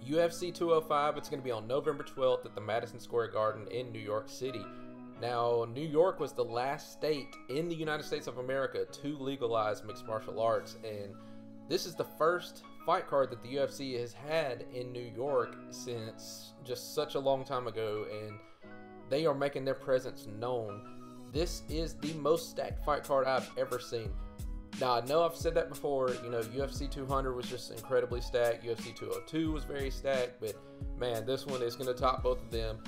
UFC 205, it's going to be on November 12th at the Madison Square Garden in New York City. Now, New York was the last state in the United States of America to legalize mixed martial arts, and this is the first fight card that the UFC has had in New York since just such a long time ago, and they are making their presence known. This is the most stacked fight card I've ever seen. Now, I know I've said that before, you know, UFC 200 was just incredibly stacked, UFC 202 was very stacked, but man, this one is going to top both of them.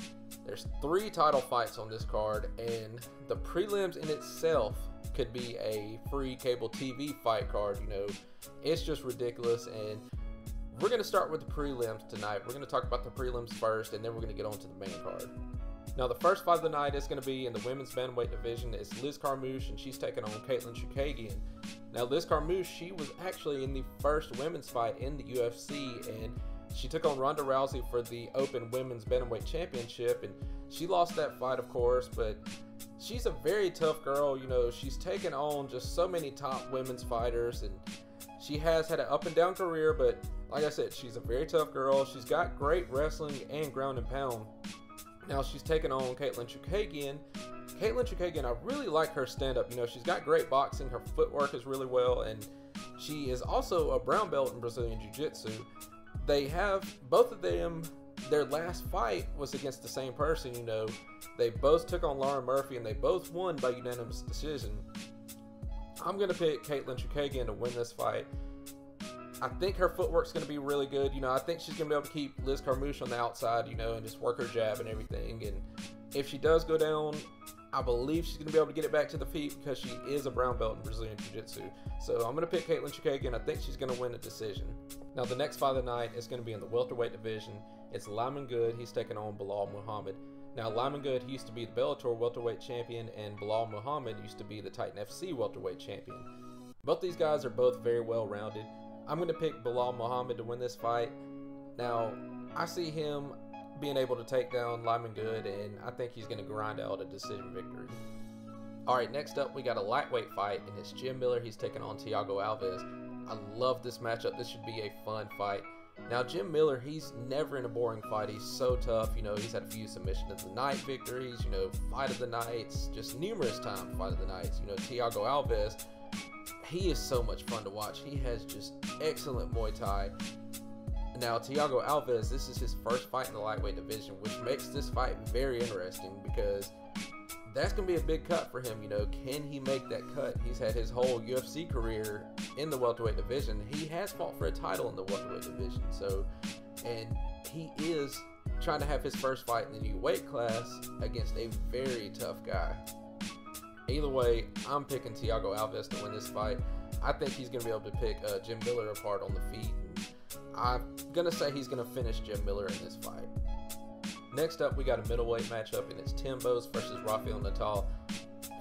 There's 3 title fights on this card, and the prelims in itself could be a free cable TV fight card. You know, it's just ridiculous. And we're going to start with the prelims tonight. We're going to talk about the prelims first, and then we're going to get on to the main card. Now, the first fight of the night is going to be in the women's bantamweight division. It's Liz Carmouche, and she's taking on Katlyn Chookagian. Now, Liz Carmouche, she was actually in the first women's fight in the UFC, and she took on Ronda Rousey for the Open Women's Bantamweight Championship, and she lost that fight, of course, but she's a very tough girl. You know, she's taken on just so many top women's fighters, and she has had an up and down career, but like I said, she's a very tough girl. She's got great wrestling and ground and pound. Now, she's taken on Katlyn Chookagian. Katlyn Chookagian, I really like her stand-up. You know, she's got great boxing. Her footwork is really well, and she is also a brown belt in Brazilian Jiu-Jitsu. They have, both of them, their last fight was against the same person. You know, they both took on Lauren Murphy, and they both won by unanimous decision. I'm going to pick Katlyn Chookagian to win this fight. I think her footwork's going to be really good. You know, I think she's going to be able to keep Liz Carmouche on the outside, you know, and just work her jab and everything. And if she does go down, I believe she's going to be able to get it back to the feet because she is a brown belt in Brazilian Jiu-Jitsu. So I'm going to pick Katlyn Chookagian. I think she's going to win a decision. Now, the next fight of the night is going to be in the welterweight division. It's Lyman Good. He's taking on Belal Muhammad. Now, Lyman Good, he used to be the Bellator welterweight champion, and Belal Muhammad used to be the Titan FC welterweight champion. Both these guys are both very well-rounded. I'm going to pick Belal Muhammad to win this fight. Now, I see him being able to take down Lyman Good, and I think he's going to grind out a decision victory. Alright, next up we got a lightweight fight, and it's Jim Miller. He's taking on Thiago Alves. I love this matchup. This should be a fun fight. Now, Jim Miller, he's never in a boring fight. He's so tough. You know, he's had a few submission of the night victories, you know, fight of the nights, just numerous times fight of the nights. You know, Thiago Alves, he is so much fun to watch. He has just excellent Muay Thai. Now, Thiago Alves, this is his first fight in the lightweight division, which makes this fight very interesting because that's going to be a big cut for him. You know, can he make that cut? He's had his whole UFC career in the welterweight division. He has fought for a title in the welterweight division. So, and he is trying to have his first fight in the new weight class against a very tough guy. Either way, I'm picking Thiago Alves to win this fight. I think he's going to be able to pick Jim Miller apart on the feet. I'm going to say he's going to finish Jim Miller in this fight. Next up, we got a middleweight matchup, and it's Tim Boetsch versus Rafael Natal.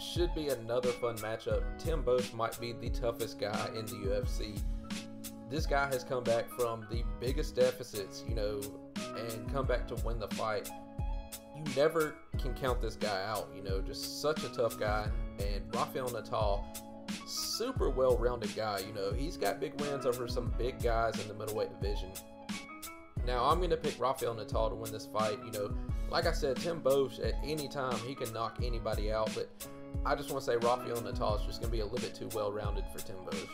Should be another fun matchup. Tim Boetsch might be the toughest guy in the UFC. This guy has come back from the biggest deficits, you know, and come back to win the fight. You never can count this guy out, you know, just such a tough guy. And Rafael Natal, super well-rounded guy, you know, he's got big wins over some big guys in the middleweight division. Now, I'm going to pick Rafael Natal to win this fight. You know, like I said, Tim Boetsch, at any time, he can knock anybody out, but I just want to say Rafael Natal is just going to be a little bit too well-rounded for Tim Boetsch.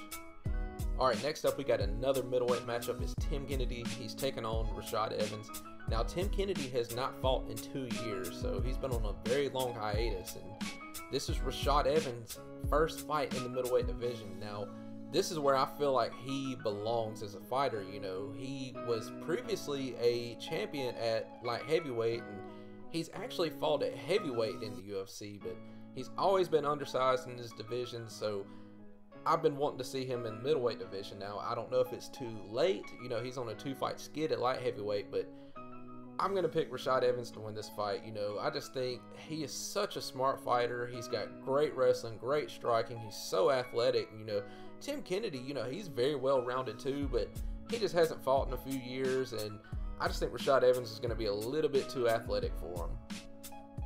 Alright, next up, we got another middleweight matchup. It's Tim Kennedy. He's taking on Rashad Evans. Now, Tim Kennedy has not fought in 2 years, so he's been on a very long hiatus, and this is Rashad Evans' first fight in the middleweight division. Now, this is where I feel like he belongs as a fighter. You know, he was previously a champion at light heavyweight, and he's actually fought at heavyweight in the UFC, but he's always been undersized in his division, so I've been wanting to see him in the middleweight division. Now, I don't know if it's too late. You know, he's on a 2-fight skid at light heavyweight, but I'm going to pick Rashad Evans to win this fight. You know, I just think he is such a smart fighter. He's got great wrestling, great striking. He's so athletic. You know, Tim Kennedy, you know, he's very well-rounded too, but he just hasn't fought in a few years, and I just think Rashad Evans is going to be a little bit too athletic for him.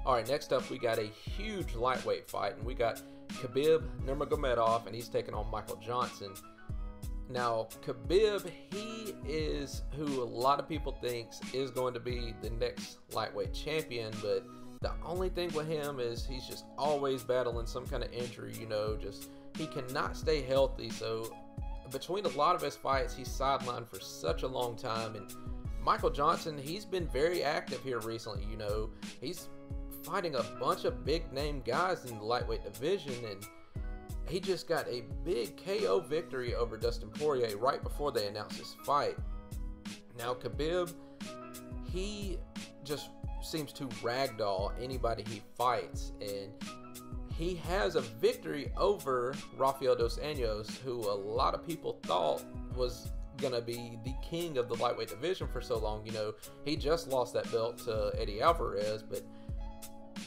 Alright, next up, we got a huge lightweight fight, and we got Khabib Nurmagomedov, and he's taking on Michael Johnson. Now, Khabib, he is who a lot of people thinks is going to be the next lightweight champion, but the only thing with him is he's just always battling some kind of injury, you know, just he cannot stay healthy. So between a lot of his fights, he's sidelined for such a long time. And Michael Johnson, he's been very active here recently, you know, he's fighting a bunch of big name guys in the lightweight division, and he just got a big KO victory over Dustin Poirier right before they announced his fight. Now, Khabib, he just seems to ragdoll anybody he fights, and he has a victory over Rafael dos Anjos, who a lot of people thought was gonna be the king of the lightweight division for so long. You know, he just lost that belt to Eddie Alvarez, but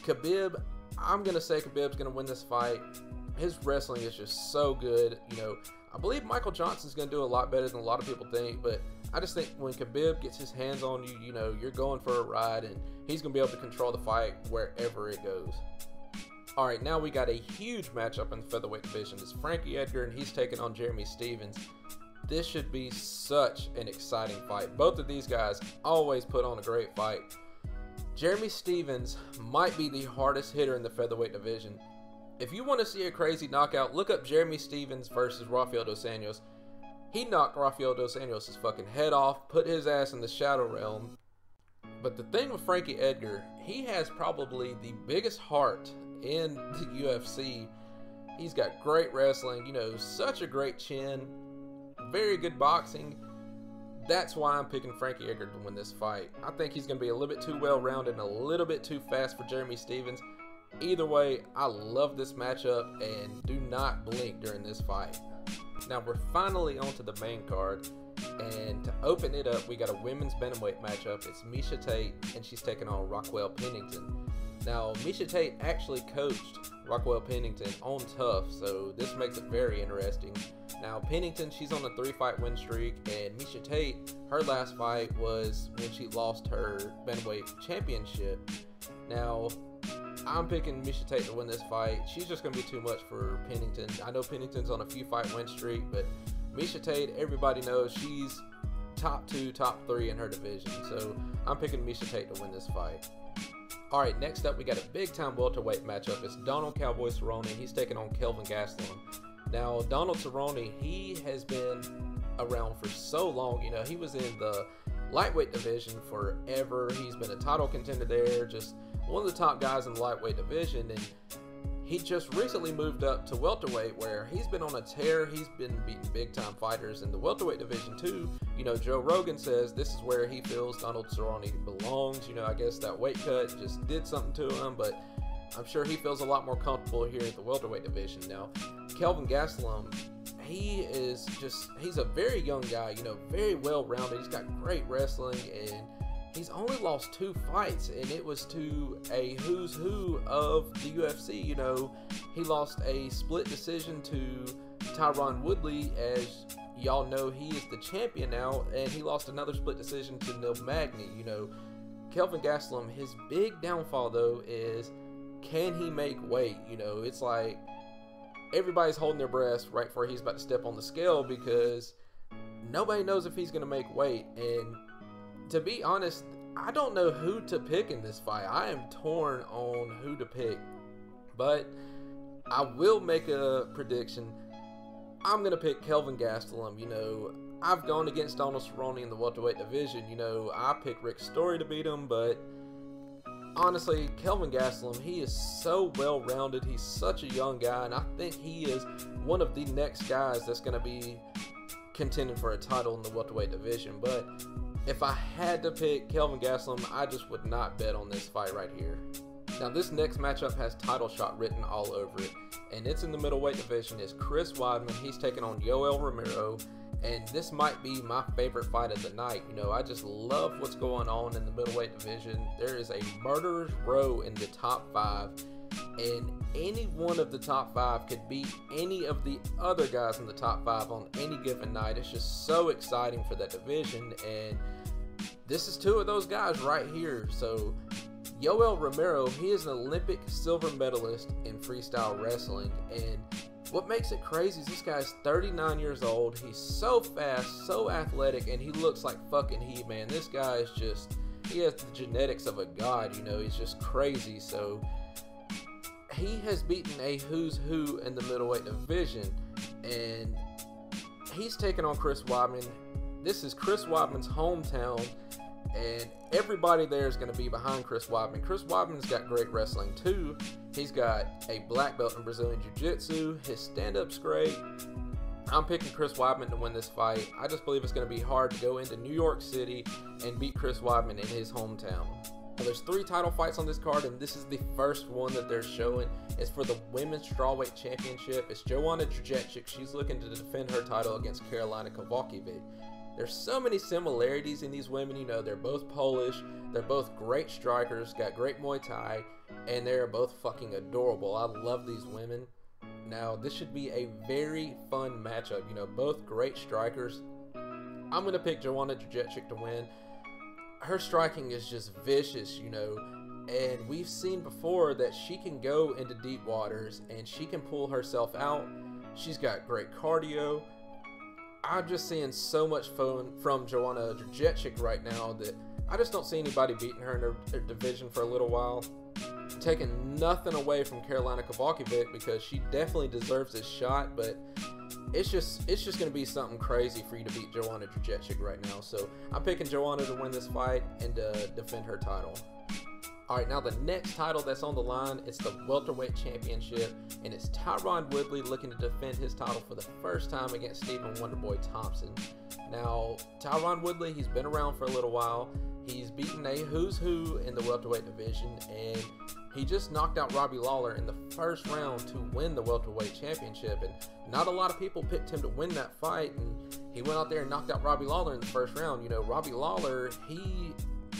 Khabib, I'm gonna say Khabib's gonna win this fight. His wrestling is just so good. You know, I believe Michael Johnson's going to do a lot better than a lot of people think, but I just think when Khabib gets his hands on you, you know, you're going for a ride, and he's going to be able to control the fight wherever it goes. All right, now we got a huge matchup in the featherweight division. It's Frankie Edgar, and he's taking on Jeremy Stephens. This should be such an exciting fight. Both of these guys always put on a great fight. Jeremy Stephens might be the hardest hitter in the featherweight division. If you want to see a crazy knockout, look up Jeremy Stephens versus Rafael dos Anjos. He knocked Rafael dos Anjos' fucking head off, put his ass in the shadow realm. But the thing with Frankie Edgar, he has probably the biggest heart in the UFC. He's got great wrestling, you know, such a great chin, very good boxing. That's why I'm picking Frankie Edgar to win this fight. I think he's going to be a little bit too well-rounded and a little bit too fast for Jeremy Stephens. Either way, I love this matchup, and do not blink during this fight. Now we're finally onto the main card, and to open it up, we got a women's bantamweight matchup. It's Miesha Tate, and she's taking on Raquel Pennington. Now, Miesha Tate actually coached Raquel Pennington on Tough, so this makes it very interesting. Now, Pennington, she's on a 3-fight win streak, and Miesha Tate, her last fight was when she lost her bantamweight championship. Now, I'm picking Miesha Tate to win this fight. She's just going to be too much for Pennington. I know Pennington's on a few fight win streak, but Miesha Tate, everybody knows she's top 2, top 3 in her division. So I'm picking Miesha Tate to win this fight. All right, next up, we got a big-time welterweight matchup. It's Donald Cowboy Cerrone. He's taking on Kelvin Gastelum. Now, Donald Cerrone, he has been around for so long. You know, he was in the lightweight division forever. He's been a title contender there, just one of the top guys in the lightweight division, and he just recently moved up to welterweight, where he's been on a tear. He's been beating big-time fighters in the welterweight division too. You know, Joe Rogan says this is where he feels Donald Cerrone belongs. You know, I guess that weight cut just did something to him, but I'm sure he feels a lot more comfortable here at the welterweight division. Now, Kelvin Gastelum, he's a very young guy, you know, very well-rounded. He's got great wrestling, and he's only lost 2 fights, and it was to a who's who of the UFC. You know, he lost a split decision to Tyron Woodley. As y'all know, he is the champion now, and he lost another split decision to Nurmagomedov. You know, Kelvin Gastelum, his big downfall, though, is can he make weight? You know, it's like everybody's holding their breath right before he's about to step on the scale, because nobody knows if he's going to make weight. And to be honest, I don't know who to pick in this fight. I am torn on who to pick, but I will make a prediction. I'm going to pick Kelvin Gastelum. You know, I've gone against Donald Cerrone in the welterweight division. You know, I picked Rick Story to beat him, but honestly, Kelvin Gastelum, he is so well-rounded. He's such a young guy, and I think he is one of the next guys that's going to be contending for a title in the welterweight division. But if I had to pick Kelvin Gastelum, I just would not bet on this fight right here. Now, this next matchup has title shot written all over it, and it's in the middleweight division. It's Chris Weidman. He's taking on Yoel Romero, and this might be my favorite fight of the night. You know, I just love what's going on in the middleweight division. There is a murderer's row in the top 5, and any one of the top 5 could beat any of the other guys in the top 5 on any given night. It's just so exciting for that division, and this is 2 of those guys right here. So Yoel Romero, he is an Olympic silver medalist in freestyle wrestling, and what makes it crazy is this guy's 39 years old. He's so fast, so athletic, and he looks like fucking He-Man. This guy is just, he has the genetics of a god, you know. He's just crazy. So he has beaten a who's who in the middleweight division, and he's taking on Chris Weidman. This is Chris Weidman's hometown, and everybody there is going to be behind Chris Weidman. Chris Weidman's got great wrestling too. He's got a black belt in Brazilian Jiu-Jitsu. His stand-up's great. I'm picking Chris Weidman to win this fight. I just believe it's going to be hard to go into New York City and beat Chris Weidman in his hometown. Now, there's 3 title fights on this card, and this is the first one that they're showing. It's for the Women's Strawweight Championship. It's Joanna Jędrzejczyk. She's looking to defend her title against Karolina Kowalkiewicz. There's so many similarities in these women. You know, they're both Polish. They're both great strikers, got great Muay Thai, and they're both fucking adorable. I love these women. Now, this should be a very fun matchup. You know, both great strikers. I'm going to pick Joanna Jędrzejczyk to win. Her striking is just vicious, you know, and we've seen before that she can go into deep waters and she can pull herself out. She's got great cardio. I'm just seeing so much fun from Joanna Jędrzejczyk right now that I just don't see anybody beating her in her division for a little while. Taking nothing away from Karolina Kowalkiewicz because she definitely deserves this shot, but it's just going to be something crazy for you to beat Joanna Jędrzejczyk right now. So I'm picking Joanna to win this fight and to defend her title. Alright, now the next title that's on the line, it's the Welterweight Championship, and it's Tyron Woodley looking to defend his title for the first time against Stephen Wonderboy Thompson. Now, Tyron Woodley, he's been around for a little while. He's beaten a who's who in the welterweight division, and he just knocked out Robbie Lawler in the first round to win the Welterweight Championship, and not a lot of people picked him to win that fight, and he went out there and knocked out Robbie Lawler in the first round. You know, Robbie Lawler,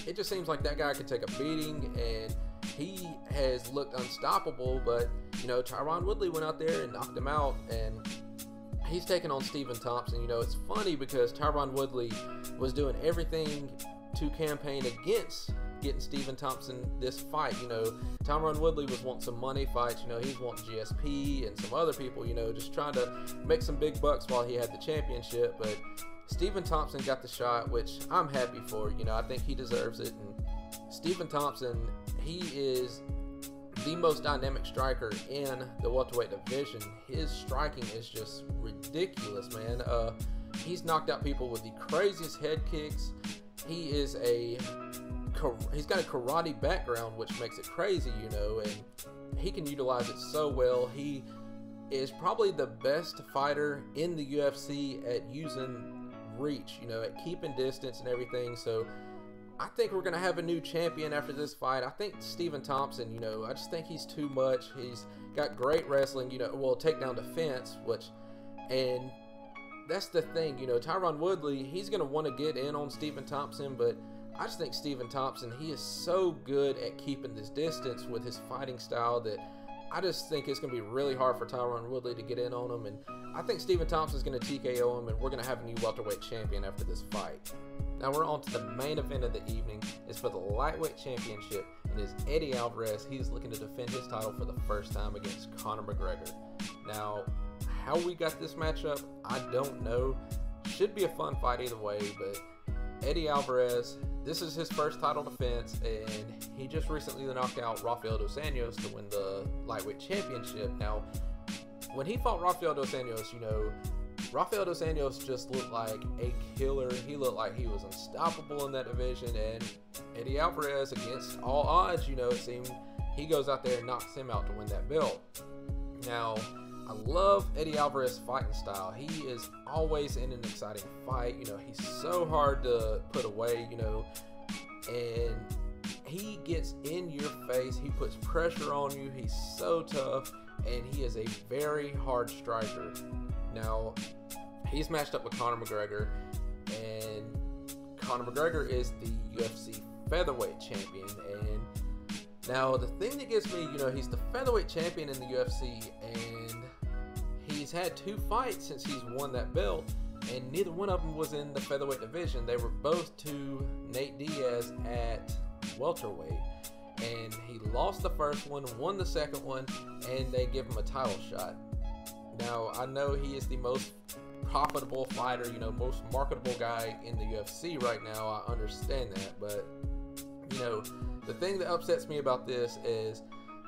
it just seems like that guy could take a beating, and he has looked unstoppable, but, you know, Tyron Woodley went out there and knocked him out, and he's taking on Stephen Thompson. You know, it's funny because Tyron Woodley was doing everything to campaign against getting Stephen Thompson this fight. You know, Tyron Woodley was wanting some money fights. You know, he's wanting GSP and some other people, you know, just trying to make some big bucks while he had the championship, but Stephen Thompson got the shot, which I'm happy for. You know, I think he deserves it. And Stephen Thompson, he is the most dynamic striker in the welterweight division. His striking is just ridiculous, man. He's knocked out people with the craziest head kicks. He's got a karate background, which makes it crazy, you know, and he can utilize it so well. He is probably the best fighter in the UFC at using reach, you know, at keeping distance and everything. So I think we're going to have a new champion after this fight. I think Stephen Thompson, you know, I just think he's too much. He's got great wrestling, you know, well, takedown defense, and that's the thing, you know, Tyron Woodley, he's going to want to get in on Stephen Thompson, but I just think Stephen Thompson, he is so good at keeping this distance with his fighting style that I just think it's going to be really hard for Tyron Woodley to get in on him, and I think Stephen Thompson's going to TKO him, and we're going to have a new welterweight champion after this fight. Now we're on to the main event of the evening. It's for the lightweight championship, and it's Eddie Alvarez. He's looking to defend his title for the first time against Conor McGregor. Now, how we got this matchup, I don't know. Should be a fun fight either way, but Eddie Alvarez, this is his first title defense, and he just recently knocked out Rafael dos Anjos to win the lightweight championship. Now, when he fought Rafael dos Anjos, you know, Rafael dos Anjos just looked like a killer. He looked like he was unstoppable in that division, and Eddie Alvarez, against all odds, you know, it seemed he goes out there and knocks him out to win that belt. Now, I love Eddie Alvarez's fighting style. He is always in an exciting fight. You know, he's so hard to put away, you know, and he gets in your face. He puts pressure on you. He's so tough, and he is a very hard striker. Now, he's matched up with Conor McGregor, and Conor McGregor is the UFC Featherweight champion. And now the thing that gets me, you know, he's the Featherweight champion in the UFC, and he's had 2 fights since he's won that belt, and neither one of them was in the Featherweight division. They were both to Nate Diaz at welterweight, and he lost the first one, won the second one, and they give him a title shot. Now, I know he is the most profitable fighter, you know, most marketable guy in the UFC right now. I understand that, but, you know, the thing that upsets me about this is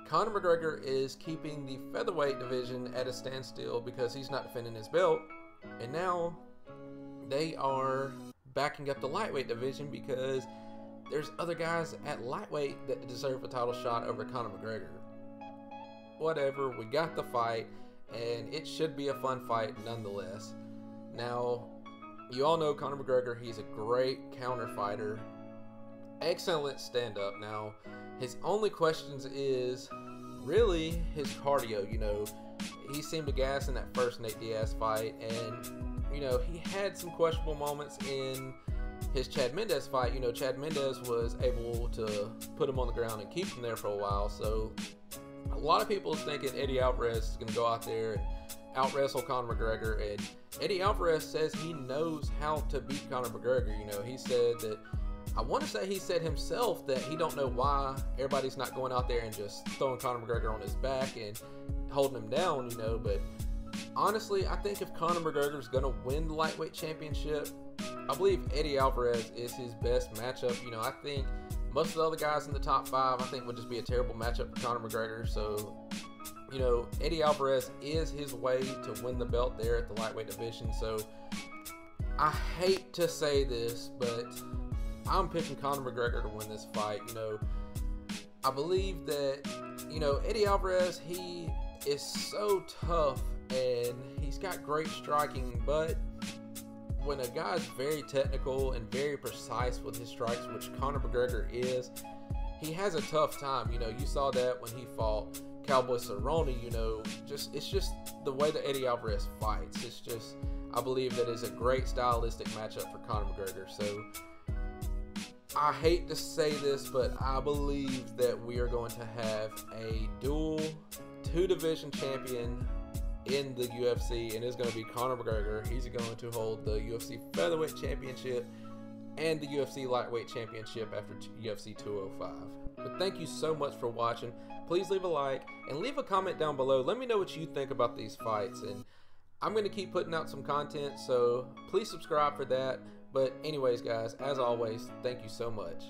Conor McGregor is keeping the featherweight division at a standstill because he's not defending his belt, and now they are backing up the lightweight division because there's other guys at lightweight that deserve a title shot over Conor McGregor. Whatever, we got the fight, and it should be a fun fight nonetheless. Now, you all know Conor McGregor, he's a great counter fighter, excellent stand-up. Now, his only questions is really his cardio. You know, he seemed to gas in that first Nate Diaz fight, and, you know, he had some questionable moments in his Chad Mendes fight. You know, Chad Mendes was able to put him on the ground and keep him there for a while, so a lot of people are thinking Eddie Alvarez is going to go out there and out-wrestle Conor McGregor, and Eddie Alvarez says he knows how to beat Conor McGregor. You know, he said that, I want to say he said himself that he don't know why everybody's not going out there and just throwing Conor McGregor on his back and holding him down, you know, but honestly, I think if Conor McGregor is going to win the lightweight championship, I believe Eddie Alvarez is his best matchup. You know, I think most of the other guys in the top 5, I think, would just be a terrible matchup for Conor McGregor. So, you know, Eddie Alvarez is his way to win the belt there at the lightweight division. So, I hate to say this, but I'm picking Conor McGregor to win this fight. You know, I believe that, you know, Eddie Alvarez, he is so tough and he's got great striking, but when a guy's very technical and very precise with his strikes, which Conor McGregor is, he has a tough time. You know, you saw that when he fought Cowboy Cerrone. You know, it's just the way that Eddie Alvarez fights. It's just, I believe that is a great stylistic matchup for Conor McGregor. So, I hate to say this, but I believe that we are going to have a dual 2-division champion in the UFC, and it's going to be Conor McGregor. He's going to hold the UFC Featherweight Championship and the UFC Lightweight Championship after UFC 205. But thank you so much for watching. Please leave a like and leave a comment down below. Let me know what you think about these fights, and I'm going to keep putting out some content, so please subscribe for that. But anyways, guys, as always, thank you so much.